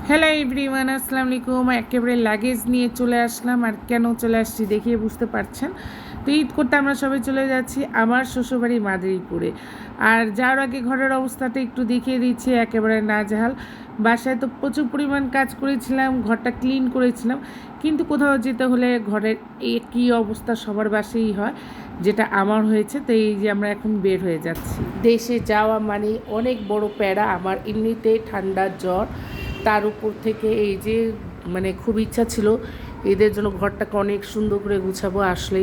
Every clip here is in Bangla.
হ্যালো এভরিওয়ান, আসসালামু আলাইকুম। একেবারে লাগেজ নিয়ে চলে আসলাম। আর কেন চলে আসছি দেখিয়ে বুঝতে পারছেন। তো ঈদ করতে আমরা সবাই চলে যাচ্ছি আমার শ্বশুরবাড়ি মাদারীপুরে। আর যাওয়ার আগে ঘরের অবস্থাটা একটু দেখিয়ে দিচ্ছি, একেবারে নাজেহাল। বাসায় তো প্রচুর পরিমাণ কাজ করেছিলাম, ঘরটা ক্লিন করেছিলাম, কিন্তু কোথাও যেতে হলে ঘরের একই অবস্থা সবার বাসেই হয়, যেটা আমার হয়েছে। তো এই যে আমরা এখন বের হয়ে যাচ্ছি। দেশে যাওয়া মানে অনেক বড় প্যারা। আমার এমনিতে ঠান্ডা জ্বর, তার উপর থেকে এই যে খুব ইচ্ছা ছিল এদের জন্য ঘরটাকে অনেক সুন্দর করে গুছাবো, আসলে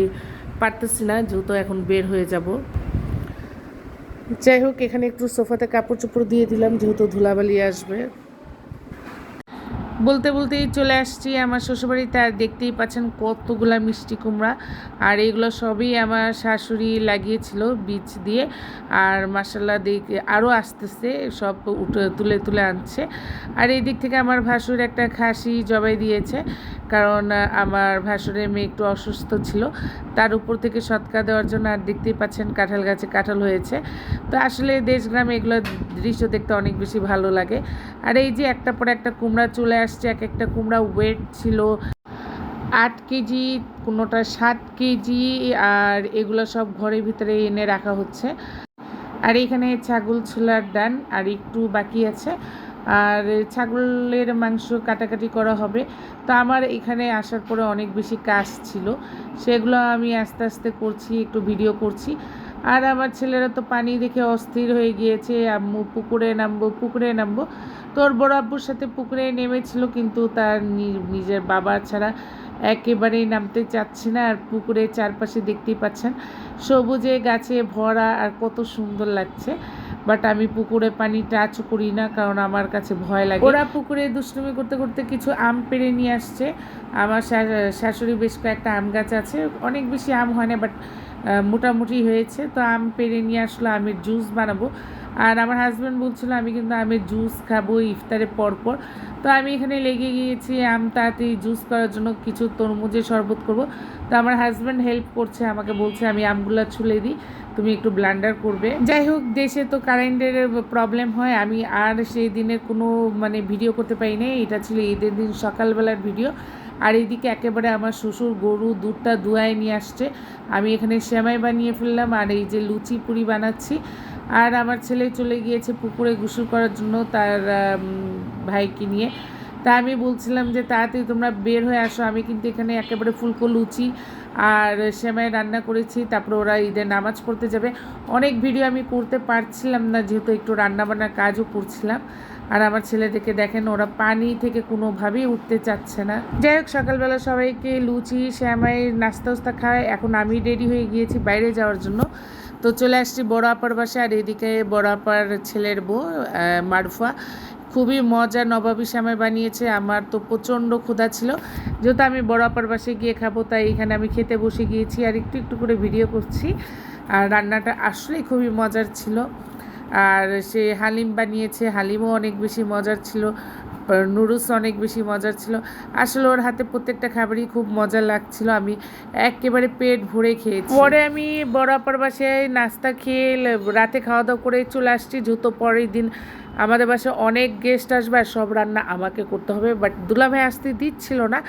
পারতেছি না, যেহেতু এখন বের হয়ে যাব। যাই হোক, এখানে একটু সোফাতে কাপড় চোপড় দিয়ে দিলাম, যেহেতু ধুলাবালি আসবে। বলতে বলতেই চলে আসছি আমার শ্বশুরবাড়িতে। আর দেখতেই পাচ্ছেন কতগুলা মিষ্টি কুমড়া, আর এগুলো সবই আমার শাশুড়ি লাগিয়েছিল বীজ দিয়ে। আর মাশাল্লাহ দেখে আরও আসতেছে, সব তুলে তুলে আনছে। আর এই দিক থেকে আমার ভাসুর একটা খাসি জবাই দিয়েছে, কারণ আমার ভাসুরের মেয়ে একটু অসুস্থ ছিল, তার উপর থেকে সৎকার দেওয়ার জন্য। আর দেখতেই পাচ্ছেন কাঁঠাল গাছে কাঁঠাল হয়েছে। তো আসলে দেশ গ্রামে এগুলো দৃশ্য দেখতে অনেক বেশি ভালো লাগে। আর এই যে একটা পর একটা কুমড়া চলে আসছে। এক একটা কুমড়া ওয়েট ছিল 8 কেজি, কোনোটা 7 কেজি। আর এগুলো সব ঘরের ভিতরে এনে রাখা হচ্ছে। আর এখানে ছাগল ছোলার ডান আর একটু বাকি আছে। আর ছাগলের মাংস কাটাকাটি করা হবে। তো আমার এখানে আসার পরে অনেক বেশি কাজ ছিল, সেগুলো আমি আস্তে আস্তে করছি, একটু ভিডিও করছি। আর আমার ছেলেরা তো পানি দেখে অস্থির হয়ে গিয়েছে, আম্মু পুকুরে নামবো পুকুরে নামবো। তোর বড় আব্বুর সাথে পুকুরে নেমেছিল, কিন্তু তার নিজের বাবা ছাড়া একেবারেই নামতে চাচ্ছে না। আর পুকুরের চারপাশে দেখতেই পাচ্ছেন সবুজে গাছে ভরা, আর কত সুন্দর লাগছে। বাট আমি পুকুরে পানি টাচ করি না, কারণ আমার কাছে ভয় লাগে। ওরা পুকুরে দুষ্টুমি করতে করতে কিছু আম পেড়ে নিয়ে আসছে। আমার শাশুড়ি বেশ কয়েকটা আম গাছ আছে, অনেক বেশি আম হয় না, বাট মোটামুটি হয়েছে। তো আম পেড়ে নিয়ে আসলো, আমের জুস বানাবো। আর আমার হাজব্যান্ড বলছিল আমি কিন্তু আমের জুস খাবো ইফতারের পরপর। তো আমি এখানে লেগে গিয়েছি আম তাড়াতাড়ি জুস করার জন্য, কিছু তরমুজের শরবত করব। তো আমার হাজব্যান্ড হেল্প করছে, আমাকে বলছে আমি আমগুলো ছুলে দিই, তুমি একটু ব্লান্ডার করবে। যাই হোক, দেশে তো কারেন্টের প্রবলেম হয়, আমি আর সেই দিনের কোনো ভিডিও করতে পারি না। এটা ছিল ঈদের দিন সকালবেলার ভিডিও। আর এইদিকে একেবারে আমার শ্বশুর গরু দুধটা দুয়ায় নিয়ে আসছে, আমি এখানে সেমাই বানিয়ে ফেললাম। আর এই যে লুচি পুরি বানাচ্ছি। আর আমার ছেলে চলে গিয়েছে পুকুরে গোসল করার জন্য তার ভাইকে নিয়ে। তা আমি বলছিলাম যে তাড়াতাড়ি তোমরা বের হয়ে আসো, আমি কিন্তু এখানে একেবারে ফুলকো লুচি আর সেমাই রান্না করেছি। তারপরে ওরা ঈদের নামাজ পড়তে যাবে। অনেক ভিডিও আমি করতে পারছিলাম না, যেহেতু একটু রান্নাবান্নার কাজও করছিলাম। আর আমার ছেলেদেরকে দেখেন, ওরা পানি থেকে কোনোভাবেই উঠতে চাচ্ছে না। যাই হোক, সকালবেলা সবাইকে লুচি সেমাই নাস্তা খাওয়ায় এখন আমি রেডি হয়ে গিয়েছি বাইরে যাওয়ার জন্য। তো চলে আসছি বড় আপার বাসায়। আর এদিকে বড় আপার ছেলের বউ মারুফা খুবই মজার নবাবী সেমাই বানিয়েছে। আমার তো প্রচণ্ড ক্ষুধা ছিল, যেহেতু আমি বড় আপার বাসায় গিয়ে খাবো, তাই এখানে আমি খেতে বসে গিয়েছি আর একটু একটু করে ভিডিও করছি। আর রান্নাটা আসলেই খুবই মজার ছিল। আর সে হালিম বানিয়েছে, হালিমও অনেক বেশি মজার ছিল, নুডলস অনেক বেশি মজার ছিল। আসলে ওর হাতে প্রত্যেকটা খাবারই খুব মজা লাগছিল, আমি একেবারে পেট ভরে খেয়েছি। পরে আমি বড় আপার বাসায় নাস্তা খেয়ে রাতে খাওয়া দাওয়া করে চলে আসছি, যেহেতু পরের দিন আমাদের বাসায় অনেক গেস্ট আসবে আর সব রান্না আমাকে করতে হবে। বাট দুলাভাই আসতে দিচ্ছিল না,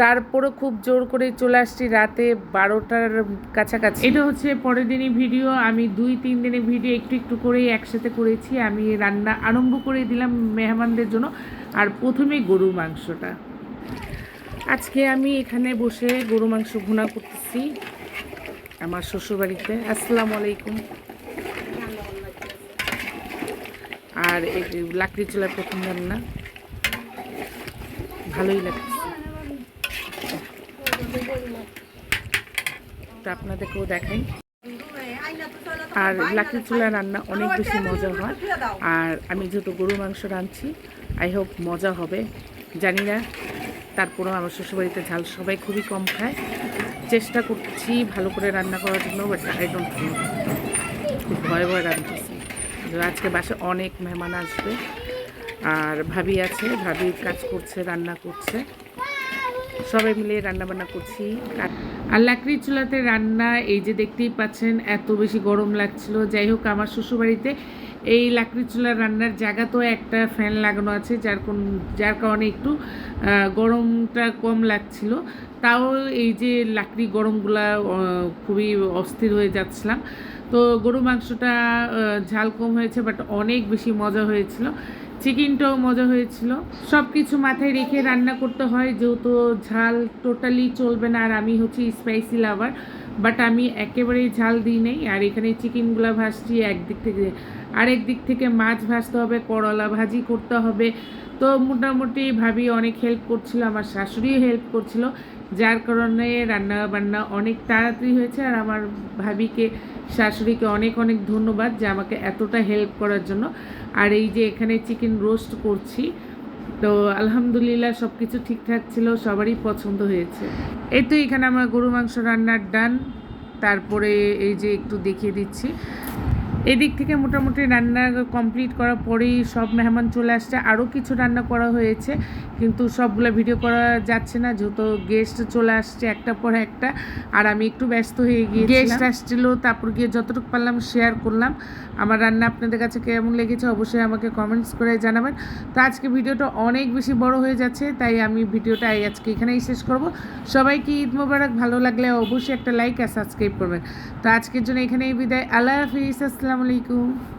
তারপরও খুব জোর করে চলে আসছি রাতে 12টার কাছাকাছি। এটা হচ্ছে পরের দিনই ভিডিও, আমি 2-3 দিনের ভিডিও একটু একটু করেই একসাথে করেছি। আমি রান্না আরম্ভ করে দিলাম মেহমানদের জন্য। আর প্রথমে গরুর মাংসটা, আজকে আমি এখানে বসে গরু মাংস ভুনা করতেছি আমার শ্বশুরবাড়িতে। আসসালামু আলাইকুম। আর এই লাকড়ি চুলার প্রথম রান্না, ভালোই লাগছে। তো আপনাদেরকেও দেখাই। আর লাকড়ি চুলার রান্না অনেক বেশি মজা হয়। আর আমি যেহেতু গরু মাংস রাঁধছি, আই হোপ মজা হবে, জানি না। তারপরেও আমার শ্বশুরবাড়িতে ঝাল সবাই খুবই কম খায়, চেষ্টা করছি ভালো করে রান্না করার জন্য, বাট আই ডোন্ট নো, খুব ভয় ভয় রাঁধতেছি। আজকে বাসায় অনেক মেহমান আসবে, আর ভাবি আছে, ভাবি কাজ করছে, রান্না করছে, সবাই মিলে রান্নাবান্না করছি। আর লাকড়ি চুলাতে রান্না, এই যে দেখতেই পাচ্ছেন এত বেশি গরম লাগছিল। যাই হোক, আমার শ্বশুরবাড়িতে এই লাকড়ি চুলার রান্নার জায়গা তো একটা ফ্যান লাগানো আছে, যার কারণে একটু গরমটা কম লাগছিল। তাও এই যে লাকড়ি গরমগুলা খুবই অস্থির হয়ে যাচ্ছিলাম। তো গরু মাংসটা ঝাল কম হয়েছে, বাট অনেক বেশি মজা হয়েছিল। চিকেনটাও মজা হয়েছিল। সব কিছু মাথায় রেখে রান্না করতে হয়, যেহেতু ঝাল টোটালি চলবে না, আর আমি হচ্ছে স্পাইসি লাভার, বাট আমি একেবারেই ঝাল দিই নেই। আর এখানে চিকেনগুলো ভাজছি একদিক থেকে, আরেক দিক থেকে মাছ ভাজতে হবে, করলা ভাজি করতে হবে। তো মোটামুটি ভাবি অনেক হেল্প করছিল, আমার শাশুড়িও হেল্প করছিল, যার কারণে রান্না বান্না অনেক তাড়াতাড়ি হয়েছে। আর আমার ভাবিকে, শাশুড়িকে অনেক অনেক ধন্যবাদ যে আমাকে এতটা হেল্প করার জন্য। আর এই যে এখানে চিকেন রোস্ট করছি, তো আলহামদুলিল্লাহ সব কিছু ঠিকঠাক ছিল, সবারই পছন্দ হয়েছে। এই তো এখানে আমার গরু মাংস রান্নার ডান। তারপরে এই যে একটু দেখিয়ে দিচ্ছি, এদিক থেকে মোটামুটি রান্না কমপ্লিট করার পরেই সব মেহমান চলে আসছে। আরও কিছু রান্না করা হয়েছে, কিন্তু সবগুলো ভিডিও করা যাচ্ছে না, যেহেতু গেস্ট চলে আসছে একটার পর একটা, আর আমি একটু ব্যস্ত হয়ে গিয়ে গেস্ট আসছিল, তারপর গিয়ে যতটুকু পারলাম শেয়ার করলাম। আমার রান্না আপনাদের কাছে কেমন লেগেছে অবশ্যই আমাকে কমেন্টস করে জানাবেন। তো আজকে ভিডিওটা অনেক বেশি বড় হয়ে যাচ্ছে, তাই আমি ভিডিওটা আজকে এখানেই শেষ করব। সবাইকে ঈদ মোবারক। ভালো লাগলে অবশ্যই একটা লাইক আর সাবস্ক্রাইব করবেন। তো আজকের জন্য এখানেই বিদায়। আল্লাহ হাফিজ। আসসালামু আলাইকুম।